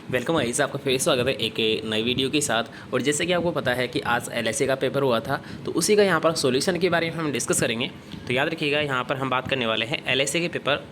Welcome guys, आपका फिर स्वागत है एक नई वीडियो के साथ। और जैसे कि आपको पता है कि आज एलएसए का पेपर हुआ था, तो उसी का यहाँ पर सॉल्यूशन के बारे में हम डिस्कस करेंगे। तो याद रखिएगा, यहाँ पर हम बात करने वाले हैं एलएसए के पेपर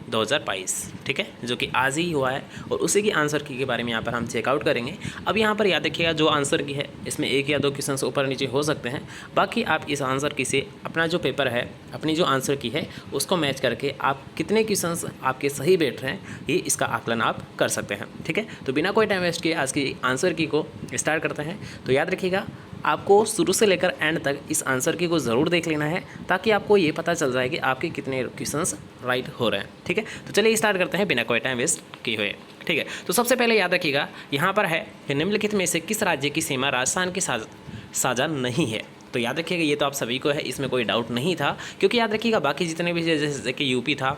2022, ठीक है, जो कि आज ही हुआ है। और उसी की आंसर की के बारे में यहाँ पर हम चेकआउट करेंगे। अब यहाँ पर याद रखिएगा, जो आंसर की है इसमें एक या दो क्वेश्चन ऊपर नीचे हो सकते हैं। बाकी आप इस आंसर की से अपना जो पेपर है, अपनी जो आंसर की है उसको मैच करके आप कितने क्वेश्चंस आपके सही बैठ रहे हैं, ये इसका आकलन आप कर सकते हैं, ठीक है। तो बिना कोई टाइम वेस्ट किए आज की आंसर की को स्टार्ट करते हैं। तो याद रखिएगा, आपको शुरू से लेकर एंड तक इस आंसर की को ज़रूर देख लेना है, ताकि आपको ये पता चल जाए कि आपके कितने क्वेश्चंस राइट हो रहे हैं, ठीक है। तो चलिए स्टार्ट करते हैं बिना कोई टाइम वेस्ट किए हुए, ठीक है। तो सबसे पहले याद रखिएगा, यहाँ पर है कि निम्नलिखित में से किस राज्य की सीमा राजस्थान के साझा नहीं है। तो याद रखिएगा, ये तो आप सभी को है, इसमें कोई डाउट नहीं था, क्योंकि याद रखिएगा बाकी जितने भी जैसे कि यूपी था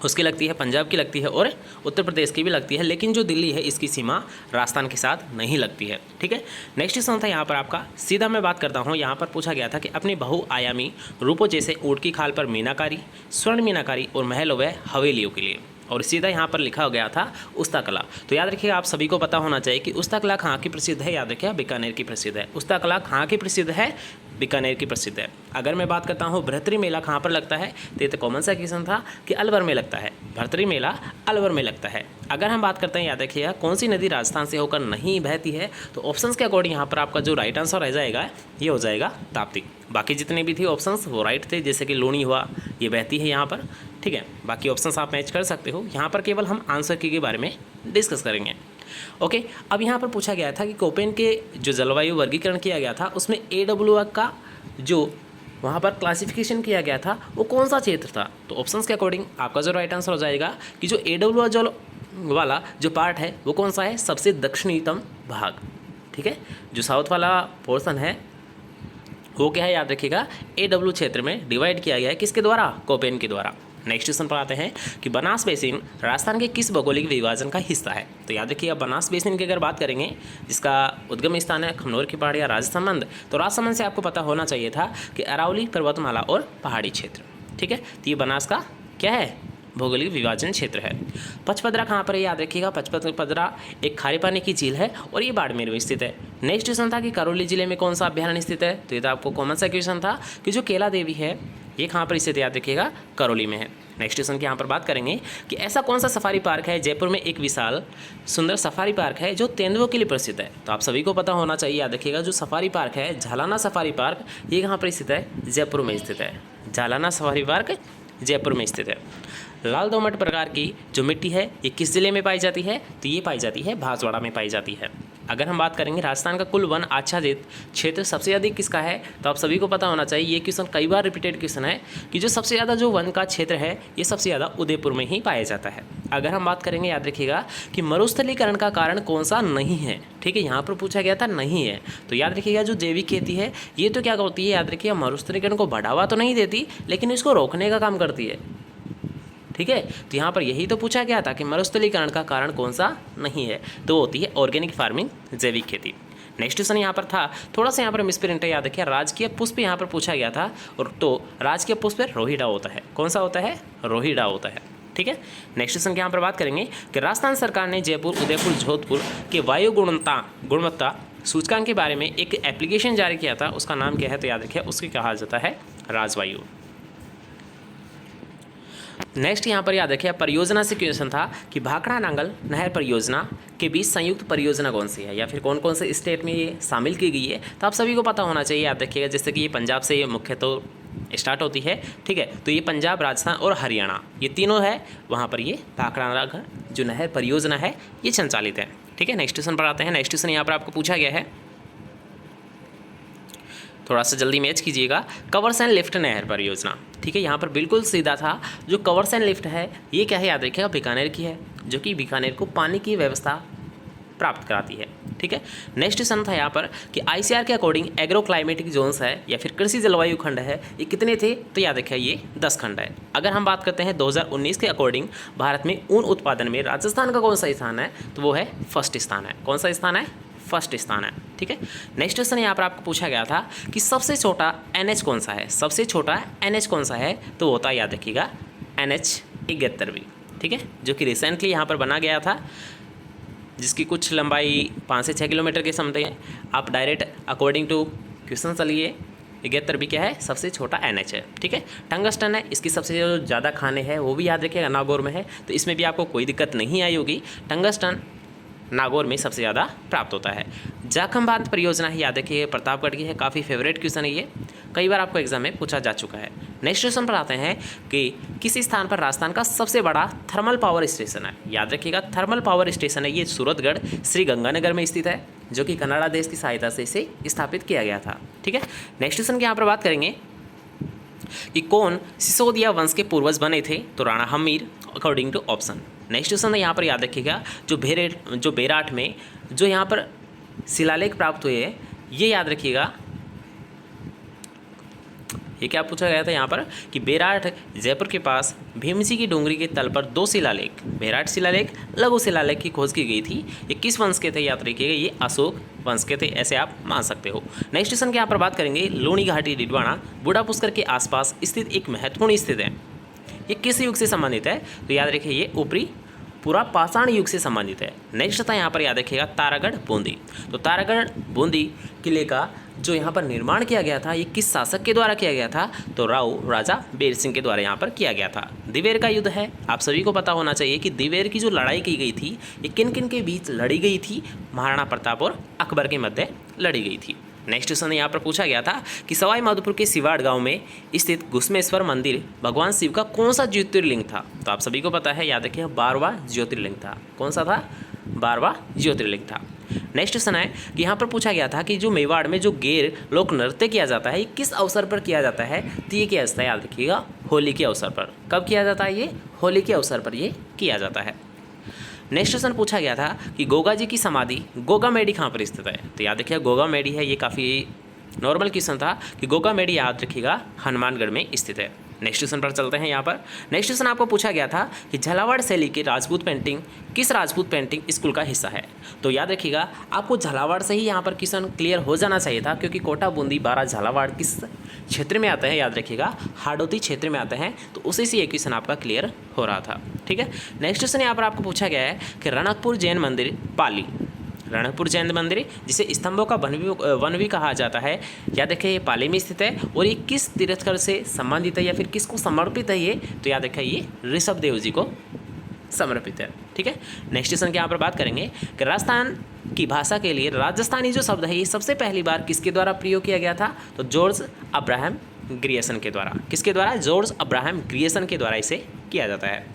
उसकी लगती है, पंजाब की लगती है और उत्तर प्रदेश की भी लगती है, लेकिन जो दिल्ली है इसकी सीमा राजस्थान के साथ नहीं लगती है, ठीक है। नेक्स्ट क्वेश्चन था यहाँ पर आपका, सीधा मैं बात करता हूँ। यहाँ पर पूछा गया था कि अपने बहुआयामी रूपों जैसे ऊँट की खाल पर मीनाकारी, स्वर्ण मीनाकारी और महल व हवेलियों के लिए, और सीधा यहाँ पर लिखा गया था उस्ता कला। तो याद रखिएगा, आप सभी को पता होना चाहिए कि उस्ता कला कहाँ की प्रसिद्ध है। याद रखिएगा, बीकानेर की प्रसिद्ध है। उस्ता कला कहाँ की प्रसिद्ध है? बीकानेर की प्रसिद्ध है। अगर मैं बात करता हूँ भर्तरी मेला कहाँ पर लगता है, तो ये तो कॉमन सा क्वेश्चन था कि अलवर में लगता है। भर्तरी मेला अलवर में लगता है। अगर हम बात करते हैं, याद रखिएगा, कौन सी नदी राजस्थान से होकर नहीं बहती है, तो ऑप्शंस के अकॉर्डिंग यहाँ पर आपका जो राइट आंसर रह जाएगा ये हो जाएगा ताप्ती। बाकी जितने भी थे ऑप्शंस वो राइट थे, जैसे कि लूणी हुआ, ये बहती है यहाँ पर, ठीक है। बाकी ऑप्शंस आप मैच कर सकते हो। यहाँ पर केवल हम आंसर की के बारे में डिस्कस करेंगे, ओके। अब यहाँ पर पूछा गया था कि कोपेन के जो जलवायु वर्गीकरण किया गया था उसमें AWR का जो वहाँ पर क्लासिफिकेशन किया गया था वो कौन सा क्षेत्र था। तो ऑप्शंस के अकॉर्डिंग आपका जो राइट आंसर हो जाएगा कि जो AWR जो वाला जो पार्ट है वो कौन सा है, सबसे दक्षिणतम भाग, ठीक है। जो साउथ वाला पोर्शन है वो क्या है, याद रखिएगा, AW क्षेत्र में डिवाइड किया गया है, किसके द्वारा? कोपेन के द्वारा। नेक्स्ट क्वेश्चन पर आते हैं कि बनास बेसिन राजस्थान के किस भौगोलिक विभाजन का हिस्सा है। तो याद रखिएगा, बनास बेसिन की अगर बात करेंगे, जिसका उद्गम स्थान है खमनोर की पहाड़ी या राजसमंद, तो राजसमंद से आपको पता होना चाहिए था कि अरावली पर्वतमाला और पहाड़ी क्षेत्र, ठीक है। तो ये बनास का क्या है, भौगोलिक विभाजन क्षेत्र है। पचपदरा कहाँ पर है, याद रखिएगा, पचपदरा एक खारे पानी की झील है और ये बाड़मेर में स्थित है। नेक्स्ट क्वेश्चन था कि करौली जिले में कौन सा अभ्यारण्य स्थित है। तो ये तो आपको कॉमन सा क्वेश्चन था कि जो केला देवी है ये कहाँ पर स्थित है, याद रखिएगा, करौली में है। नेक्स्ट क्वेश्चन की यहाँ पर बात करेंगे कि ऐसा कौन सा सफारी पार्क है जयपुर में एक विशाल सुंदर सफारी पार्क है जो तेंदुओं के लिए प्रसिद्ध है। तो आप सभी को पता होना चाहिए, याद रखिएगा, जो सफारी पार्क है झालाना सफारी पार्क, ये कहाँ पर स्थित है, जयपुर में स्थित है। झालाना सफारी पार्क जयपुर में स्थित है। लाल दोमट प्रकार की जो मिट्टी है ये किस जिले में पाई जाती है, तो ये पाई जाती है बांसवाड़ा में पाई जाती है। अगर हम बात करेंगे राजस्थान का कुल वन आच्छादित क्षेत्र सबसे अधिक किसका है, तो आप सभी को पता होना चाहिए, ये क्वेश्चन कई बार रिपीटेड क्वेश्चन है कि जो सबसे ज़्यादा जो वन का क्षेत्र है ये सबसे ज़्यादा उदयपुर में ही पाया जाता है। अगर हम बात करेंगे, याद रखिएगा, कि मरुस्थलीकरण का कारण कौन सा नहीं है, ठीक है, यहाँ पर पूछा गया था नहीं है। तो याद रखिएगा, जो जैविक खेती है ये तो क्या होती है, याद रखिएगा, मरुस्थलीकरण को बढ़ावा तो नहीं देती लेकिन इसको रोकने का काम करती है, ठीक है। तो यहाँ पर यही तो पूछा गया था कि मरुस्थलीकरण का कारण कौन सा नहीं है, तो होती है ऑर्गेनिक फार्मिंग, जैविक खेती। नेक्स्ट क्वेश्चन यहाँ पर था, थोड़ा सा यहाँ पर मिसप्रिंट है, याद रखिए, राजकीय पुष्प यहाँ पर पूछा गया था, और तो राजकीय पुष्प रोहिड़ा होता है। कौन सा होता है? रोहिड़ा होता है, ठीक है। नेक्स्ट क्वेश्चन की यहाँ पर बात करेंगे कि राजस्थान सरकार ने जयपुर, उदयपुर, जोधपुर के वायु गुणवत्ता सूचकांक के बारे में एक एप्लीकेशन जारी किया था, उसका नाम क्या है, तो याद रखिए, उसकी कहा जाता है राजवायु। नेक्स्ट यहाँ पर याद रखिए, परियोजना से क्वेश्चन था कि भाखड़ा नांगल नहर परियोजना के बीच संयुक्त परियोजना कौन सी है, या फिर कौन कौन से स्टेट में ये शामिल की गई है। तो आप सभी को पता होना चाहिए, याद रखिएगा, जैसे कि ये पंजाब से ये मुख्य तो स्टार्ट होती है, ठीक है। तो ये पंजाब, राजस्थान और हरियाणा, ये तीनों है, वहाँ पर ये भाखड़ा नांगल जो नहर परियोजना है ये संचालित है, ठीक है। नेक्स्ट क्वेश्चन पर आते हैं। नेक्स्ट क्वेश्चन यहाँ पर आपको पूछा गया है, थोड़ा सा जल्दी मैच कीजिएगा, कवर्स एंड लिफ्ट नहर परियोजना, ठीक है। यहाँ पर बिल्कुल सीधा था, जो कवर्स एंड लिफ्ट है ये क्या है, याद रखिएगा, बीकानेर की है, जो कि बीकानेर को पानी की व्यवस्था प्राप्त कराती है, ठीक है। नेक्स्ट क्वेश्चन था यहाँ पर कि ICAR के अकॉर्डिंग एग्रो क्लाइमेटिक जोन्स है या फिर कृषि जलवायु खंड है, ये कितने थे, तो याद रखिए ये 10 खंड है। अगर हम बात करते हैं 2019 के अकॉर्डिंग भारत में ऊन उत्पादन में राजस्थान का कौन सा स्थान है, तो वो है फर्स्ट स्थान है। कौन सा स्थान है? फर्स्ट स्थान है, ठीक है। नेक्स्ट क्वेश्चन यहाँ पर आपको पूछा गया था कि सबसे छोटा NH कौन सा है, सबसे छोटा NH कौन सा है, तो होता है, याद रखिएगा, NH 71, ठीक है, जो कि रिसेंटली यहाँ पर बना गया था जिसकी कुछ लंबाई 5 से 6 किलोमीटर के समथिंग है। आप डायरेक्ट अकॉर्डिंग टू क्वेश्चन चलिए, 71 भी क्या है, सबसे छोटा NH है। ठीक है, टंगस्टन है, इसकी सबसे जो ज़्यादा खाने हैं वो भी याद रखिएगा नागौर में है, तो इसमें भी आपको कोई दिक्कत नहीं आई होगी। टंगस्टन नागौर में सबसे ज़्यादा प्राप्त होता है। जाखम बांध परियोजना ही याद रखिए, प्रतापगढ़ की है, काफ़ी फेवरेट क्वेश्चन है ये, कई बार आपको एग्जाम में पूछा जा चुका है। नेक्स्ट क्वेश्चन पर आते हैं कि किसी स्थान पर राजस्थान का सबसे बड़ा थर्मल पावर स्टेशन है। याद रखिएगा थर्मल पावर स्टेशन है ये सूरतगढ़ श्री गंगानगर में स्थित है, जो कि कनाडा देश की सहायता से इसे स्थापित किया गया था। ठीक है, नेक्स्ट क्वेश्चन की यहाँ पर बात करेंगे कि कौन सिसोदिया वंश के पूर्वज बने थे, तो Rana Hamir according to option. Next question यहाँ पर याद रखिएगा जो बेराट में जो यहाँ पर शिलालेख प्राप्त हुए हैं, ये याद रखिएगा, ये क्या पूछा गया था यहाँ पर कि बेराट जयपुर के पास भीमजी की डोंगरी के तल पर 2 शिलालेख, बेराट शिलालेख, लघु शिलालेख की खोज की गई थी। ये किस वंश के थे याद रखिएगा, ये अशोक वंश के थे, ऐसे आप मान सकते हो। नेक्स्ट क्वेश्चन की यहाँ पर बात करेंगे, लूणी घाटी डिडवाना बूढ़ा पुष्कर के आसपास स्थित एक महत्वपूर्ण स्थित है, ये किस युग से संबंधित है, तो याद रखिए ये ऊपरी पूरा पाषाण युग से संबंधित है। नेक्स्ट था यहाँ पर याद रखिएगा तारागढ़ बूंदी, तो तारागढ़ बूंदी किले का जो यहाँ पर निर्माण किया गया था, ये किस शासक के द्वारा किया गया था, तो राव राजा बेर सिंह के द्वारा यहाँ पर किया गया था। दिवेर का युद्ध है, आप सभी को पता होना चाहिए कि दिवेर की जो लड़ाई की गई थी ये किन किन के बीच लड़ी गई थी, महाराणा प्रताप और अकबर के मध्य लड़ी गई थी। नेक्स्ट क्वेश्चन यहाँ पर पूछा गया था कि सवाई माधोपुर के सिवाड़ गांव में स्थित घुसमेश्वर मंदिर भगवान शिव का कौन सा ज्योतिर्लिंग था, तो आप सभी को पता है, याद रखिए 12वां ज्योतिर्लिंग था। कौन सा था, 12वां ज्योतिर्लिंग था। नेक्स्ट क्वेश्चन है कि यहाँ पर पूछा गया था कि जो मेवाड़ में जो गेर लोक नृत्य किया जाता है, ये किस अवसर पर किया जाता है, तो ये क्या होता है, याद रखिएगा होली के अवसर पर। कब किया जाता है, ये होली के अवसर पर ये किया जाता है। नेक्स्ट क्वेश्चन पूछा गया था कि गोगा जी की समाधि गोगामेडी कहाँ पर स्थित है, तो याद रखिएगा गोगामेडी है, ये काफ़ी नॉर्मल क्वेश्चन था कि गोगामेडी याद रखिएगा हनुमानगढ़ में स्थित है। नेक्स्ट क्वेश्चन पर चलते हैं यहाँ पर। नेक्स्ट क्वेश्चन आपको पूछा गया था कि झालावाड़ शैली की राजपूत पेंटिंग किस राजपूत पेंटिंग स्कूल का हिस्सा है, तो याद रखिएगा आपको झालावाड़ से ही यहाँ पर क्वेश्चन क्लियर हो जाना चाहिए था, क्योंकि कोटा बूंदी बारा झालावाड़ किस क्षेत्र में आता है, याद रखिएगा हाड़ौती क्षेत्र में आते हैं, तो उसी से ये क्वेश्चन आपका क्लियर हो रहा था। ठीक है, नेक्स्ट क्वेश्चन यहाँ पर आपको पूछा गया है कि रणकपुर जैन मंदिर पाली, रणकपुर जैन मंदिर जिसे स्तंभों का वन भी कहा जाता है, याद रखिए ये पाली में स्थित है, और ये किस तीर्थंकर से संबंधित है या फिर किसको समर्पित है ये, तो याद रखिए ये ऋषभ देव जी को समर्पित है। ठीक है, नेक्स्ट क्वेश्चन की यहाँ पर बात करेंगे कि राजस्थान की भाषा के लिए राजस्थानी जो शब्द है ये सबसे पहली बार किसके द्वारा प्रयोग किया गया था, तो जॉर्ज अब्राहम ग्रियर्सन के द्वारा। किसके द्वारा, जॉर्ज अब्राहम ग्रियर्सन के द्वारा इसे किया जाता है।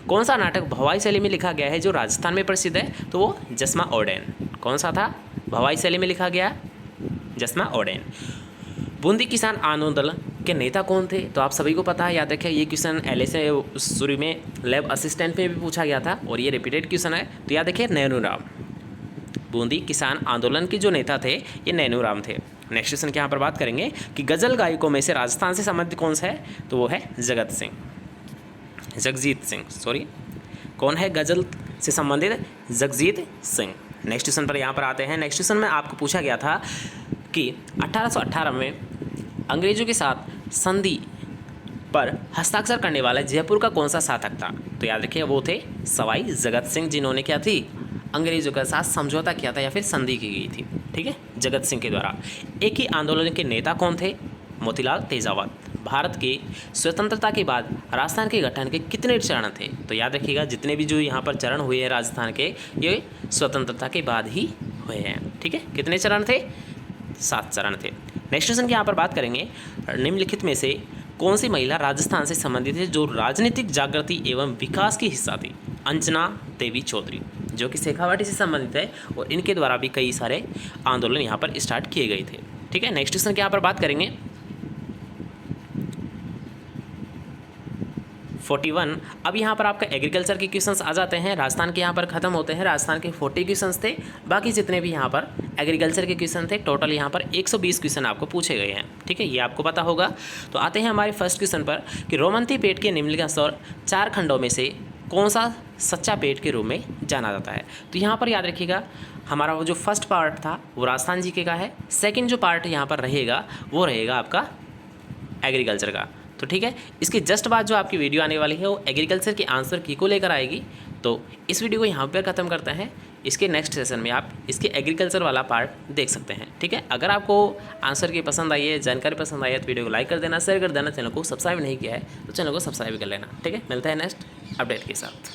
कौन सा नाटक भवाई शैली में लिखा गया है जो राजस्थान में प्रसिद्ध है, तो वो जसमा ओडेन। कौन सा था, भवाई शैली में लिखा गया जसमा ओडेन। बूंदी किसान आंदोलन के नेता कौन थे, तो आप सभी को पता है, याद रखिए ये क्वेश्चन LSA शुरू में लैब असिस्टेंट में भी पूछा गया था और ये रिपीटेड क्वेश्चन है, तो याद रखिए नैनूराम। बूंदी किसान आंदोलन के जो नेता थे ये नैनूराम थे। नेक्स्ट क्वेश्चन के यहाँ पर बात करेंगे कि गजल गायकों में से राजस्थान से संबंधित कौन सा है, तो वो है जगजीत सिंह, सॉरी, कौन है गजल से संबंधित, जगजीत सिंह। नेक्स्ट क्वेश्चन पर यहाँ पर आते हैं। नेक्स्ट क्वेश्चन में आपको पूछा गया था कि 1818 में अंग्रेजों के साथ संधि पर हस्ताक्षर करने वाला जयपुर का कौन सा शासक था, तो याद रखिए वो थे सवाई जगत सिंह, जिन्होंने क्या थी, अंग्रेजों के साथ समझौता किया था या फिर संधि की गई थी। ठीक है, जगत सिंह के द्वारा। एक ही आंदोलन के नेता कौन थे, मोतीलाल तेजावत। भारत की स्वतंत्रता के बाद राजस्थान के गठन के कितने चरण थे, तो याद रखिएगा जितने भी जो यहाँ पर चरण हुए हैं राजस्थान के, ये स्वतंत्रता के बाद ही हुए हैं। ठीक है, कितने चरण थे, 7 चरण थे। नेक्स्ट क्वेश्चन की यहाँ पर बात करेंगे, निम्नलिखित में से कौन सी महिला राजस्थान से संबंधित है जो राजनीतिक जागृति एवं विकास की हिस्सा थी, अंजना देवी चौधरी, जो कि शेखावाटी से संबंधित है और इनके द्वारा भी कई सारे आंदोलन यहाँ पर स्टार्ट किए गए थे। ठीक है, नेक्स्ट क्वेश्चन की यहाँ पर बात करेंगे 41। अब यहाँ पर आपका एग्रीकल्चर के क्वेश्चंस आ जाते हैं, राजस्थान के यहाँ पर खत्म होते हैं। राजस्थान के 40 क्वेश्चंस थे, बाकी जितने भी यहाँ पर एग्रीकल्चर के क्वेश्चन थे, टोटल यहाँ पर 120 क्वेश्चन आपको पूछे गए हैं। ठीक है, ये आपको पता होगा। तो आते हैं हमारे फर्स्ट क्वेश्चन पर कि रोमंती पेट के निम्नलिखित स्वर 4 खंडों में से कौन सा सच्चा पेट के रूप में जाना जाता है, तो यहाँ पर याद रखिएगा हमारा वो जो फर्स्ट पार्ट था वो राजस्थान जीके का है, सेकेंड जो पार्ट यहाँ पर रहेगा वो रहेगा आपका एग्रीकल्चर का। तो ठीक है, इसके जस्ट बाद जो आपकी वीडियो आने वाली है वो एग्रीकल्चर के आंसर की को लेकर आएगी, तो इस वीडियो को यहाँ पर ख़त्म करते हैं। इसके नेक्स्ट सेशन में आप इसके एग्रीकल्चर वाला पार्ट देख सकते हैं। ठीक है, अगर आपको आंसर की पसंद आई है, जानकारी पसंद आई है तो वीडियो को लाइक कर देना, शेयर कर देना, चैनल को सब्सक्राइब नहीं किया है तो चैनल को सब्सक्राइब कर लेना। ठीक है, मिलता है नेक्स्ट अपडेट के साथ।